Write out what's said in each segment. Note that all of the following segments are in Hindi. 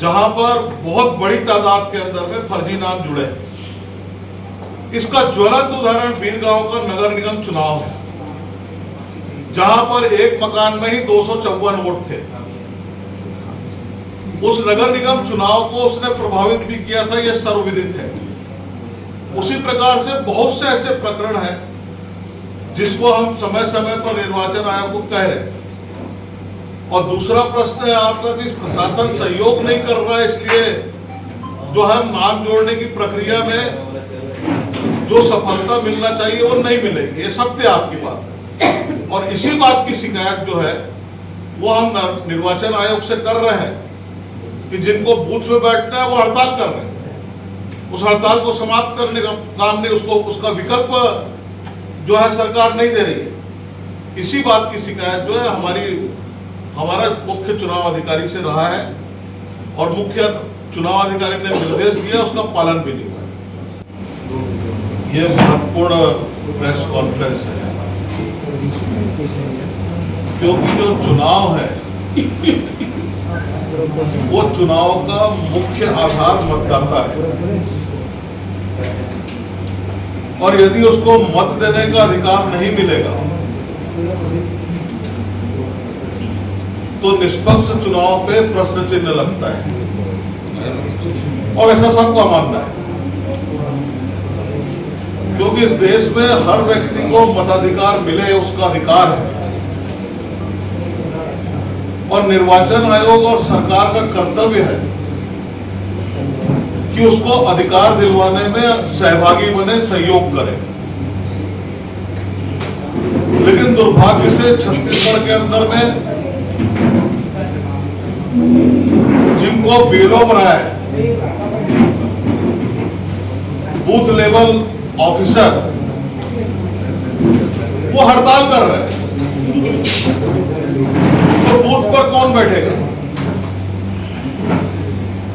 जहां पर बहुत बड़ी तादाद के अंदर में फर्जी नाम जुड़े। इसका ज्वलंत उदाहरण बीरगांव का नगर निगम चुनाव है, जहां पर एक मकान में ही 254 वोट थे। उस नगर निगम चुनाव को उसने प्रभावित भी किया था, यह सर्वविदित है। उसी प्रकार से बहुत से ऐसे प्रकरण हैं जिसको हम समय समय पर निर्वाचन आयोग को कह रहे हैं। और दूसरा प्रश्न है आपका कि प्रशासन सहयोग नहीं कर रहा है, इसलिए जो है नाम जोड़ने की प्रक्रिया में जो सफलता मिलना चाहिए वो नहीं मिलेगी। ये सत्य आपकी बात है, और इसी बात की शिकायत जो है वो हम निर्वाचन आयोग से कर रहे हैं कि जिनको बूथ में बैठना है वो हड़ताल कर रहे हैं। उस हड़ताल को समाप्त करने का काम नहीं, उसका विकल्प जो है सरकार नहीं दे रही है। इसी बात की शिकायत जो है हमारा मुख्य चुनाव अधिकारी से रहा है, और मुख्य चुनाव अधिकारी ने निर्देश दिया, उसका पालन भी नहीं हुआ। ये महत्वपूर्ण प्रेस कॉन्फ्रेंस है, क्योंकि जो चुनाव है वो चुनाव का मुख्य आधार मतदाता है, और यदि उसको मत देने का अधिकार नहीं मिलेगा तो निष्पक्ष चुनाव पे प्रश्न चिन्ह लगता है, और ऐसा सबका मानना है। क्योंकि इस देश में हर व्यक्ति को मताधिकार मिले, उसका अधिकार है, और निर्वाचन आयोग और सरकार का कर्तव्य है कि उसको अधिकार दिलवाने में सहभागी बने, सहयोग करे। लेकिन दुर्भाग्य से छत्तीसगढ़ के अंदर में जिनको बीएलओ बनाया है, बूथ लेवल ऑफिसर, वो हड़ताल कर रहे हैं। तो बूथ पर कौन बैठेगा?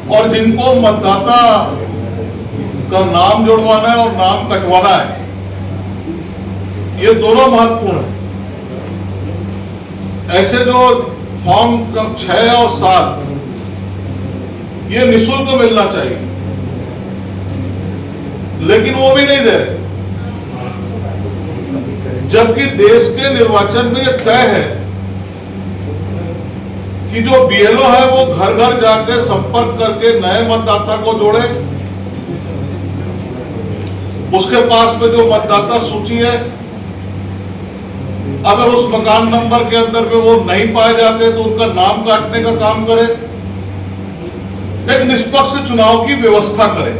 और जिनको मतदाता का नाम जुड़वाना है और नाम कटवाना है, ये दोनों महत्वपूर्ण है। ऐसे जो फॉर्म 6 और 7 ये निःशुल्क मिलना चाहिए, लेकिन वो भी नहीं दे रहे। जबकि देश के निर्वाचन में ये तय है कि जो बीएलओ है वो घर घर जाके संपर्क करके नए मतदाता को जोड़े, उसके पास में जो मतदाता सूची है, अगर उस मकान नंबर के अंदर में वो नहीं पाए जाते तो उनका नाम काटने का काम करे, एक निष्पक्ष चुनाव की व्यवस्था करे।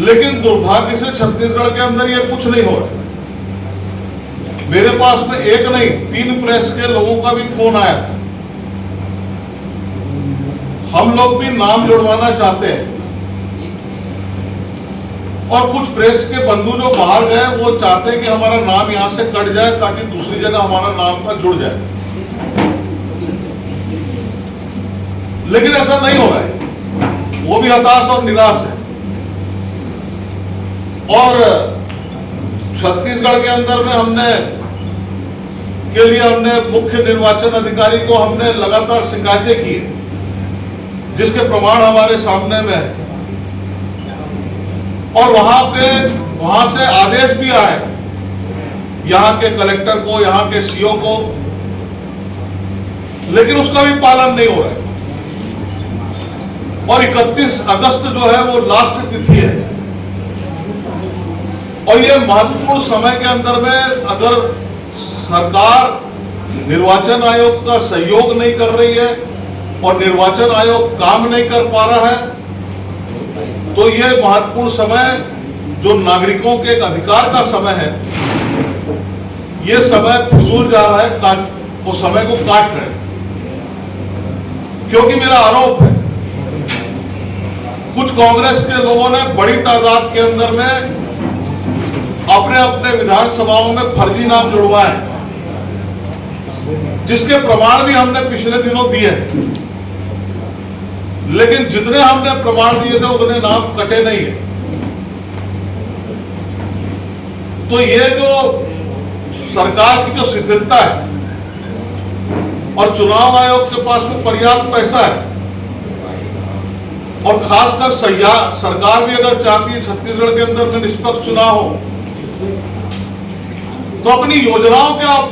लेकिन दुर्भाग्य से छत्तीसगढ़ के अंदर ये कुछ नहीं हो रहा। मेरे पास में एक नहीं 3 प्रेस के लोगों का भी फोन आया था। हम लोग भी नाम जुड़वाना चाहते हैं, और कुछ प्रेस के बंधु जो बाहर गए वो चाहते हैं कि हमारा नाम यहां से कट जाए ताकि दूसरी जगह हमारा नाम का जुड़ जाए, लेकिन ऐसा नहीं हो रहा है। वो भी हताश और निराश है। और छत्तीसगढ़ के अंदर में हमने मुख्य निर्वाचन अधिकारी को हमने लगातार शिकायतें की, जिसके प्रमाण हमारे सामने में है, और वहां से आदेश भी आए यहां के कलेक्टर को, यहां के सीओ को, लेकिन उसका भी पालन नहीं हो रहा है। और 31 अगस्त जो है वो लास्ट तिथि है, और ये महत्वपूर्ण समय के अंदर में अगर सरकार निर्वाचन आयोग का सहयोग नहीं कर रही है और निर्वाचन आयोग काम नहीं कर पा रहा है, तो ये महत्वपूर्ण समय जो नागरिकों के एक अधिकार का समय है, ये समय फिजूल जा रहा है, वो समय को काट रहे हैं। क्योंकि मेरा आरोप है कुछ कांग्रेस के लोगों ने बड़ी तादाद के अंदर में अपने अपने विधानसभाओं में फर्जी नाम जुड़वाए, जिसके प्रमाण भी हमने पिछले दिनों दिए, लेकिन जितने हमने प्रमाण दिए थे उतने नाम कटे नहीं है। तो ये जो सरकार की जो शिथिलता है और चुनाव आयोग के पास में पर्याप्त पैसा है, और खासकर सरकार भी अगर चाहती है छत्तीसगढ़ के अंदर में निष्पक्ष चुनाव हो, तो अपनी योजनाओं के आप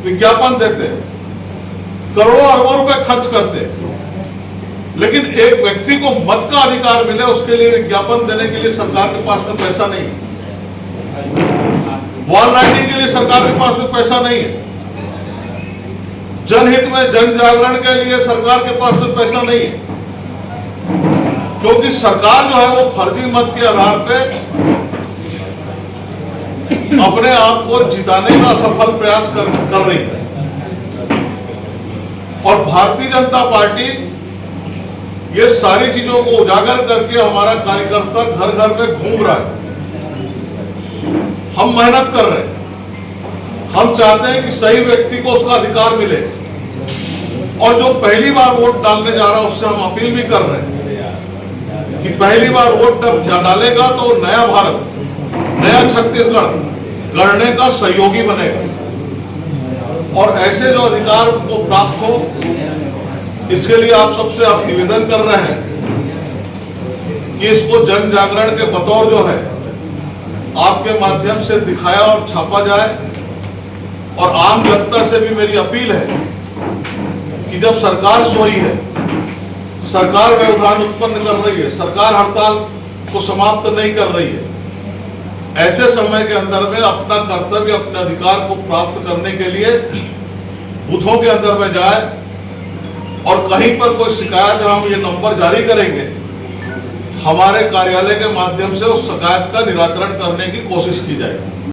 विज्ञापन देते हैं, करोड़ों अरबों रुपए खर्च करते हैं, लेकिन एक व्यक्ति को मत का अधिकार मिले उसके लिए विज्ञापन देने के लिए सरकार के पास में पैसा नहीं है। वॉल राइटिंग के लिए सरकार के पास में पैसा नहीं है। जनहित में जन जागरण के लिए सरकार के पास में पैसा नहीं है, क्योंकि सरकार जो है वो फर्जी मत के आधार पे अपने आप को जिताने का सफल प्रयास कर रही है। और भारतीय जनता पार्टी ये सारी चीजों को उजागर करके हमारा कार्यकर्ता घर घर में घूम रहा है। हम मेहनत कर रहे हैं, हम चाहते हैं कि सही व्यक्ति को उसका अधिकार मिले, और जो पहली बार वोट डालने जा रहा है उससे हम अपील भी कर रहे हैं कि पहली बार वोट डालेगा तो नया भारत, नया छत्तीसगढ़ गढ़ने का सहयोगी बनेगा, और ऐसे जो अधिकार को प्राप्त हो, इसके लिए आप सबसे आप निवेदन कर रहे हैं कि इसको जन जागरण के बतौर जो है आपके माध्यम से दिखाया और छापा जाए। और आम जनता से भी मेरी अपील है कि जब सरकार सोई है, सरकार व्यवधान उत्पन्न कर रही है, सरकार हड़ताल को समाप्त नहीं कर रही है, ऐसे समय के अंदर में अपना कर्तव्य, अपने अधिकार को प्राप्त करने के लिए बूथों के अंदर में जाए, और कहीं पर कोई शिकायत है, हम ये नंबर जारी करेंगे, हमारे कार्यालय के माध्यम से उस शिकायत का निराकरण करने की कोशिश की जाएगी।